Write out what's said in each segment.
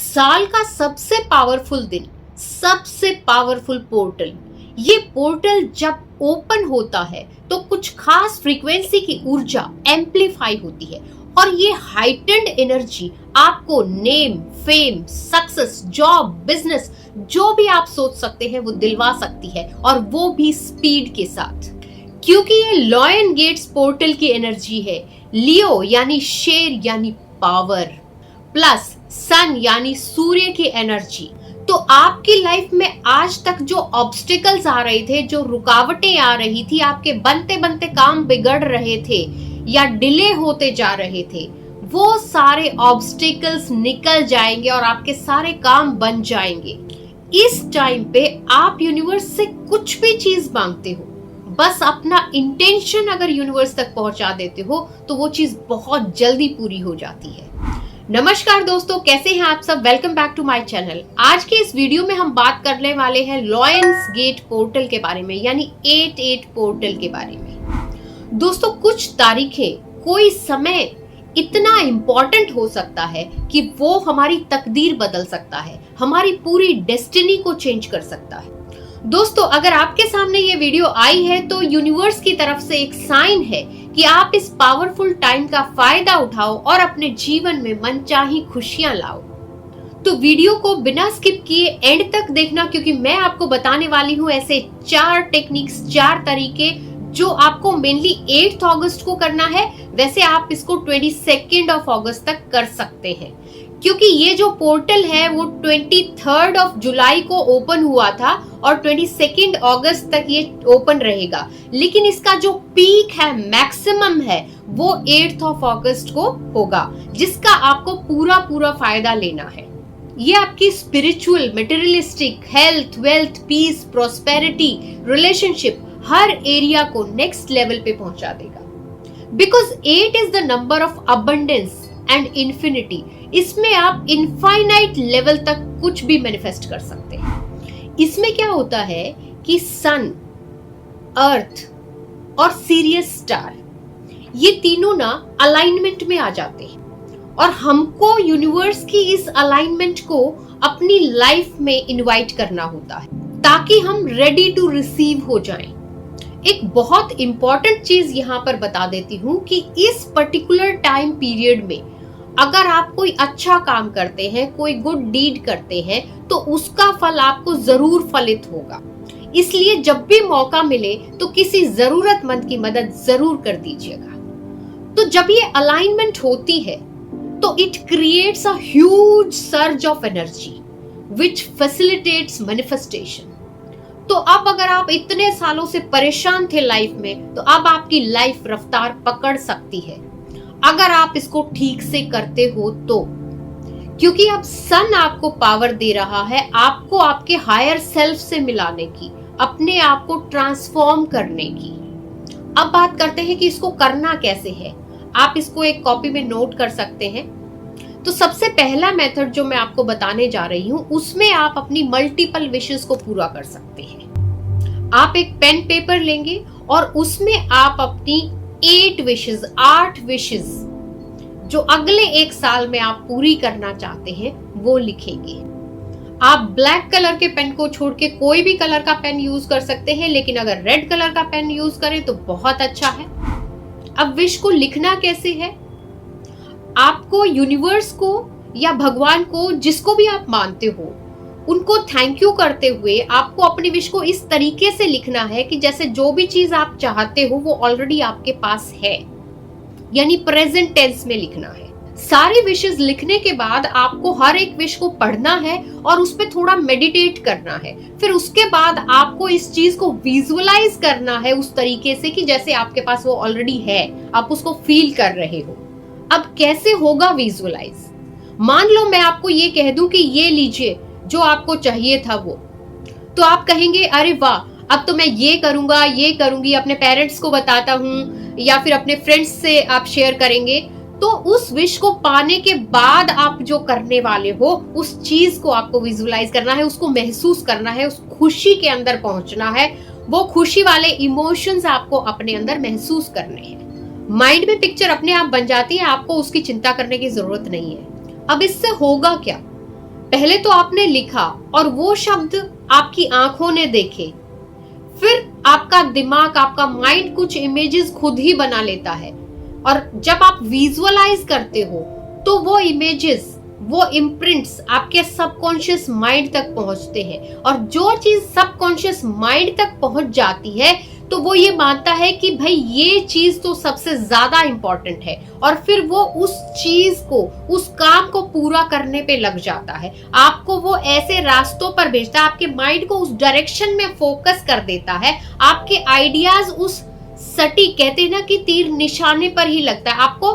साल का सबसे पावरफुल दिन, सबसे पावरफुल पोर्टल। ये पोर्टल जब ओपन होता है तो कुछ खास फ्रीक्वेंसी की ऊर्जा एम्पलीफाई होती है और ये हाइटेंड एनर्जी आपको name, fame, success, job, business जो भी आप सोच सकते हैं वो दिलवा सकती है, और वो भी स्पीड के साथ। क्योंकि ये लॉयन गेट्स पोर्टल की एनर्जी है। लियो यानी शेर यानी पावर, प्लस सन यानी सूर्य की एनर्जी। तो आपकी लाइफ में आज तक जो ऑब्स्टिकल्स आ रहे थे, जो रुकावटें आ रही थी, आपके बनते बनते काम बिगड़ रहे थे या डिले होते जा रहे थे, वो सारे ऑब्स्टिकल्स निकल जाएंगे और आपके सारे काम बन जाएंगे। इस टाइम पे आप यूनिवर्स से कुछ भी चीज मांगते हो, बस अपना इंटेंशन अगर यूनिवर्स तक पहुंचा देते हो तो वो चीज बहुत जल्दी पूरी हो जाती है। नमस्कार दोस्तों, कैसे हैं आप सब? Welcome back to my channel. आज के इस वीडियो में हम बात करने वाले हैं लॉयंस गेट पोर्टल के बारे में, यानी 88 पोर्टल के बारे में। दोस्तों, कुछ तारीखें, कोई समय इतना इंपॉर्टेंट हो सकता है कि वो हमारी तकदीर बदल सकता है, हमारी पूरी डेस्टिनी को चेंज कर सकता है। दोस्तों, अगर आपके सामने ये वीडियो आई है तो यूनिवर्स की तरफ से एक साइन है कि आप इस पावरफुल टाइम का फायदा उठाओ और अपने जीवन में मनचाही खुशियां लाओ। तो वीडियो को बिना स्किप किए एंड तक देखना, क्योंकि मैं आपको बताने वाली हूं ऐसे 4 टेक्निक्स, 4 तरीके जो आपको मेनली 8 अगस्त को करना है। वैसे आप इसको 22 अगस्त तक कर सकते हैं, क्योंकि ये जो पोर्टल है वो 23 जुलाई को ओपन हुआ था और 22 अगस्त तक ये ओपन रहेगा। लेकिन इसका जो पीक है, मैक्सिमम है, वो 8 अगस्त को होगा, जिसका आपको पूरा फायदा लेना है। ये आपकी spiritual, materialistic, health, wealth, peace, prosperity, relationship, हर एरिया को नेक्स्ट लेवल पे पहुंचा देगा। Because 8 is the number of abundance and infinity. इसमें आप इनफाइनाइट लेवल तक कुछ भी मैनिफेस्ट कर सकते हैं। इसमें क्या होता है कि सन, अर्थ और सीरियस स्टार, ये तीनों ना अलाइनमेंट में आ जाते हैं और हमको यूनिवर्स की इस अलाइनमेंट को अपनी लाइफ में इनवाइट करना होता है, ताकि हम रेडी टू रिसीव हो जाएं। एक बहुत इंपॉर्टेंट चीज यहां पर बता देती हूं कि इस पर्टिकुलर टाइम पीरियड में अगर आप कोई अच्छा काम करते हैं, कोई गुड डीड करते हैं, तो उसका फल आपको जरूर फलित होगा। इसलिए जब भी मौका मिले तो किसी जरूरतमंद की मदद जरूर कर दीजिएगा। तो जब ये अलाइनमेंट होती है तो it creates a huge surge of energy which facilitates manifestation. तो अब अगर आप इतने सालों से परेशान थे लाइफ में, तो अब आपकी लाइफ रफ्तार पकड़ सकती है अगर आप इसको ठीक से करते हो तो। क्योंकि अब सन आपको पावर दे रहा है, आपको आपके हायर सेल्फ से मिलाने की, अपने आप को ट्रांसफॉर्म करने की। अब बात करते हैं कि इसको करना कैसे है। आप इसको एक कॉपी में नोट कर सकते हैं। तो सबसे पहला मेथड जो मैं आपको बताने जा रही हूं, उसमें आप अपनी मल्टीपल विशेस को पूरा कर सकते हैं। आप एक पेन पेपर लेंगे और उसमें आप अपनी 8 विशेस जो अगले 1 साल में आप पूरी करना चाहते हैं वो लिखेंगे। आप ब्लैक कलर के पेन को छोड़ के कोई भी कलर का पेन यूज कर सकते हैं, लेकिन अगर रेड कलर का पेन यूज करें तो बहुत अच्छा है। अब विश को लिखना कैसे है? आपको यूनिवर्स को या भगवान को, जिसको भी आप मानते हो, उनको थैंक यू करते हुए आपको अपनी विश को इस तरीके से लिखना है कि जैसे जो भी चीज आप चाहते हो वो ऑलरेडी आपके पास है, यानी प्रेजेंट टेंस में लिखना है। सारी विशेस लिखने के बाद आपको हर एक विश को पढ़ना है और उस पर थोड़ा मेडिटेट करना है। फिर उसके बाद आपको इस चीज को विजुअलाइज करना है उस तरीके से कि जैसे आपके पास वो ऑलरेडी है, आप उसको फील कर रहे हो। अब कैसे होगा विजुअलाइज? मान लो मैं आपको ये कह दूं कि ये लीजिए जो आपको चाहिए था वो, तो आप कहेंगे अरे वाह, अब तो मैं ये करूंगा, ये करूंगी, अपने पेरेंट्स को बताता हूं या फिर अपने फ्रेंड्स से आप शेयर करेंगे। तो उस विश को पाने के बाद आप जो करने वाले हो, उस चीज को आपको विजुअलाइज करना है, उसको महसूस करना है, उस खुशी के अंदर पहुंचना है। वो खुशी वाले इमोशंस आपको अपने अंदर महसूस करने हैं। माइंड में पिक्चर अपने आप बन जाती है, आपको उसकी चिंता करने की जरूरत नहीं है। अब इससे होगा क्या? पहले तो आपने लिखा और वो शब्द आपकी आंखों ने देखे, फिर आपका दिमाग, आपका माइंड कुछ इमेजेस खुद ही बना लेता है, और जब आप विजुअलाइज करते हो तो वो इमेजेस, वो इम्प्रिंट्स आपके सबकॉन्शियस माइंड तक पहुंचते हैं, और जो चीज सबकॉन्शियस माइंड तक पहुंच जाती है तो वो ये मानता है कि भाई ये चीज तो सबसे ज्यादा इंपॉर्टेंट है, और फिर वो उस चीज को, उस काम को पूरा करने पे लग जाता है। आपको वो ऐसे रास्तों पर भेजता है, आपके माइंड को उस डायरेक्शन में फोकस कर देता है, आपके आइडियाज उस सटीक, कहते हैं ना कि तीर निशाने पर ही लगता है, आपको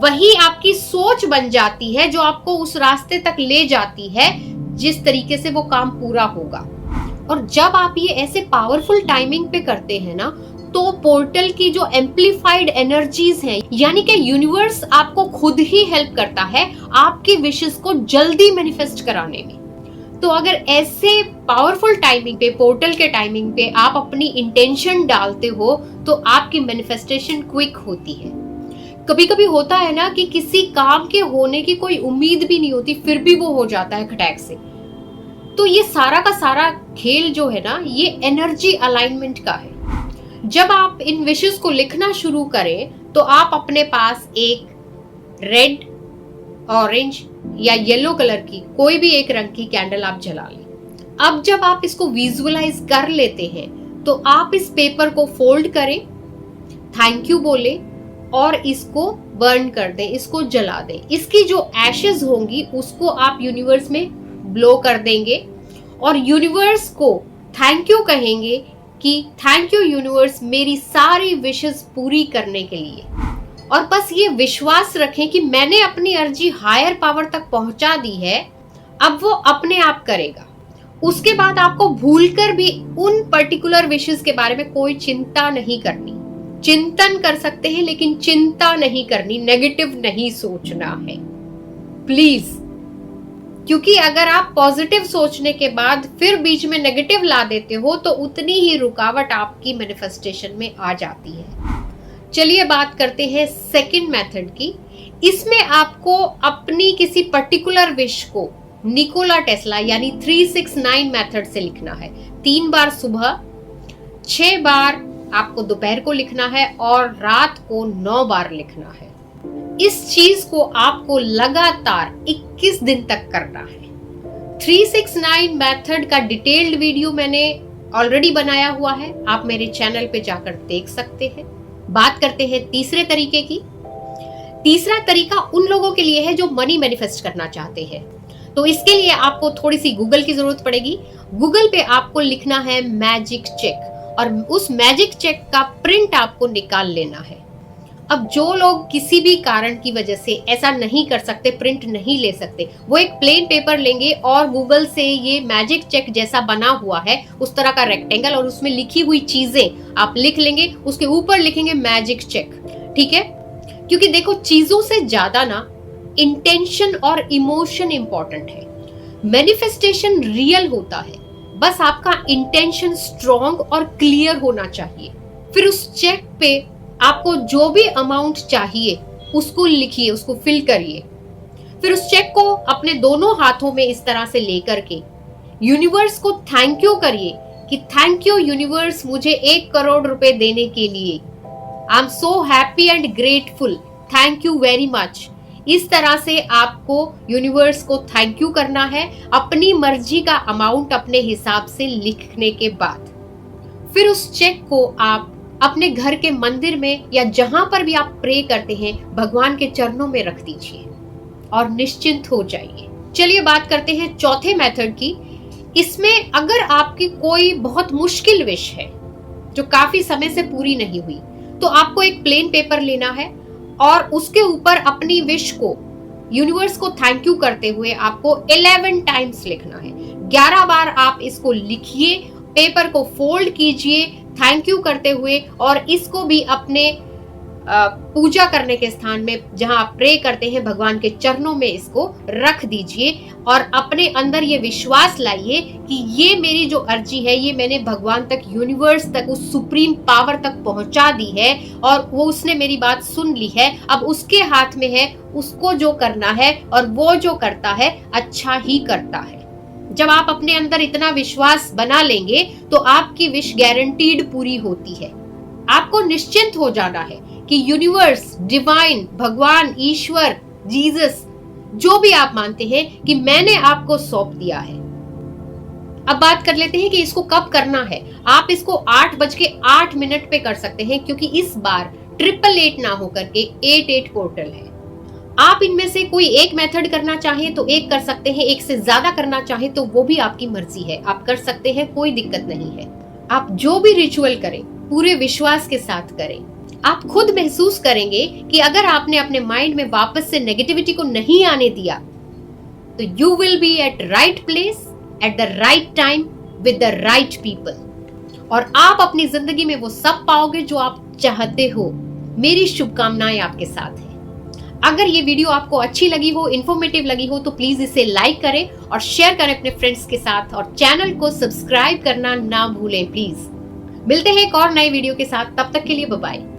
वही आपकी सोच बन जाती है जो आपको उस रास्ते तक ले जाती है जिस तरीके से वो काम पूरा होगा। और जब आप ये ऐसे पावरफुल टाइमिंग पे करते हैं ना, तो पोर्टल की जो एम्प्लीफाइड एनर्जीज हैं, यानी कि यूनिवर्स आपको खुद ही हेल्प करता है आपकी विशेस को जल्दी मैनिफेस्ट कराने में। तो अगर ऐसे पावरफुल टाइमिंग पे, पोर्टल के टाइमिंग पे आप अपनी इंटेंशन डालते हो तो आपकी मैनिफेस्टेशन क्विक होती है। कभी कभी होता है ना कि किसी काम के होने की कोई उम्मीद भी नहीं होती, फिर भी वो हो जाता है खटैक से। तो ये सारा का सारा खेल जो है ना, ये एनर्जी अलाइनमेंट का है। जब आप इन विशेस को लिखना शुरू करें तो आप अपने पास एक रेड, ऑरेंज या येलो कलर की कोई भी एक रंग की कैंडल आप जला लें। अब जब आप इसको विजुअलाइज कर लेते हैं तो आप इस पेपर को फोल्ड करें, थैंक यू बोले और इसको बर्न कर दें, इसको जला दें। इसकी जो एशेज होंगी उसको आप यूनिवर्स में ब्लो कर देंगे और यूनिवर्स को थैंक यू कहेंगे कि थैंक यू यूनिवर्स मेरी सारी विशेस पूरी करने के लिए। और बस ये विश्वास रखें कि मैंने अपनी अर्जी हायर पावर तक पहुंचा दी है, अब वो अपने आप करेगा। उसके बाद आपको भूलकर भी उन पर्टिकुलर विशेस के बारे में कोई चिंता नहीं करनी। चिंतन कर सकते हैं लेकिन चिंता नहीं करनी, नेगेटिव नहीं सोचना है प्लीज। क्योंकि अगर आप पॉजिटिव सोचने के बाद फिर बीच में नेगेटिव ला देते हो तो उतनी ही रुकावट आपकी मैनिफेस्टेशन में आ जाती है। चलिए बात करते हैं सेकंड मेथड की। इसमें आपको अपनी किसी पर्टिकुलर विश को निकोला टेस्ला यानी 369 मेथड से लिखना है। 3 बार सुबह, 6 बार आपको दोपहर को लिखना है और रात को 9 बार लिखना है। इस चीज को आपको लगातार 21 दिन तक करना है। 369 मेथड का डिटेल्ड वीडियो मैंने ऑलरेडी बनाया हुआ है, आप मेरे चैनल पे जाकर देख सकते हैं। बात करते हैं तीसरे तरीके की। तीसरा तरीका उन लोगों के लिए है जो मनी मैनिफेस्ट करना चाहते हैं। तो इसके लिए आपको थोड़ी सी गूगल की जरूरत पड़ेगी। गूगल पे आपको लिखना है मैजिक चेक और उस मैजिक चेक का प्रिंट आपको निकाल लेना है। अब जो लोग किसी भी कारण की वजह से ऐसा नहीं कर सकते, प्रिंट नहीं ले सकते, वो एक प्लेन पेपर लेंगे और गूगल से ये मैजिक चेक जैसा बना हुआ है उस तरह का रेक्टेंगल और उसमें लिखी हुई चीजें आप लिख लेंगे, उसके ऊपर लिखेंगे मैजिक चेक। ठीक है, क्योंकि देखो चीजों से ज्यादा ना इंटेंशन और इमोशन इंपॉर्टेंट है। मैनिफेस्टेशन रियल होता है, बस आपका इंटेंशन स्ट्रॉन्ग और क्लियर होना चाहिए। फिर उस चेक पे आपको जो भी अमाउंट चाहिए उसको लिखिए, उसको फिल करिए। फिर उस चेक को अपने दोनों हाथों में इस तरह से लेकर के यूनिवर्स को थैंक यू करिए कि थैंक यू यूनिवर्स मुझे 1 करोड़ रुपए देने के लिए। I am so happy and grateful, thank you very much. इस तरह से आपको यूनिवर्स को थैंक यू करना है अपनी मर्जी का अमाउंट अपने हिसाब से लिखने के बाद। फिर उस चेक को आप अपने घर के मंदिर में या जहां पर भी आप प्रे करते हैं भगवान के चरणों में रख दीजिए और निश्चिंत हो जाइए। चलिए बात करते हैं चौथे मेथड की। इसमें अगर आपकी कोई बहुत मुश्किल विश है जो काफी समय से पूरी नहीं हुई, तो आपको एक प्लेन पेपर लेना है और उसके ऊपर अपनी विश को, यूनिवर्स को थैंक यू करते हुए आपको 11 टाइम्स लिखना है। 11 बार आप इसको लिखिए, पेपर को फोल्ड कीजिए थैंक यू करते हुए और इसको भी अपने पूजा करने के स्थान में जहां आप प्रे करते हैं, भगवान के चरणों में इसको रख दीजिए और अपने अंदर ये विश्वास लाइए कि ये मेरी जो अर्जी है ये मैंने भगवान तक, यूनिवर्स तक, उस सुप्रीम पावर तक पहुंचा दी है और वो उसने मेरी बात सुन ली है। अब उसके हाथ में है उसको जो करना है और वो जो करता है अच्छा ही करता है। जब आप अपने अंदर इतना विश्वास बना लेंगे तो आपकी विश गारंटीड पूरी होती है। आपको निश्चिंत हो जाना है कि यूनिवर्स, डिवाइन, भगवान, ईश्वर, जीसस, जो भी आप मानते हैं कि मैंने आपको सौंप दिया है। अब बात कर लेते हैं कि इसको कब करना है। आप इसको 8:08 पे कर सकते हैं क्योंकि इस बार 888 ना होकर के 88 पोर्टल है। आप इनमें से कोई एक मेथड करना चाहें तो एक कर सकते हैं, एक से ज्यादा करना चाहें तो वो भी आपकी मर्जी है, आप कर सकते हैं, कोई दिक्कत नहीं है। आप जो भी रिचुअल करें पूरे विश्वास के साथ करें। आप खुद महसूस करेंगे कि अगर आपने अपने माइंड में वापस से नेगेटिविटी को नहीं आने दिया तो you will be at right place at the right time with the right people और आप अपनी जिंदगी में वो सब पाओगे जो आप चाहते हो। मेरी शुभकामनाएं आपके साथ है। अगर ये वीडियो आपको अच्छी लगी हो, इंफॉर्मेटिव लगी हो तो प्लीज इसे लाइक करें और शेयर करें अपने फ्रेंड्स के साथ और चैनल को सब्सक्राइब करना ना भूलें प्लीज। मिलते हैं एक और नए वीडियो के साथ, तब तक के लिए बाय बाय।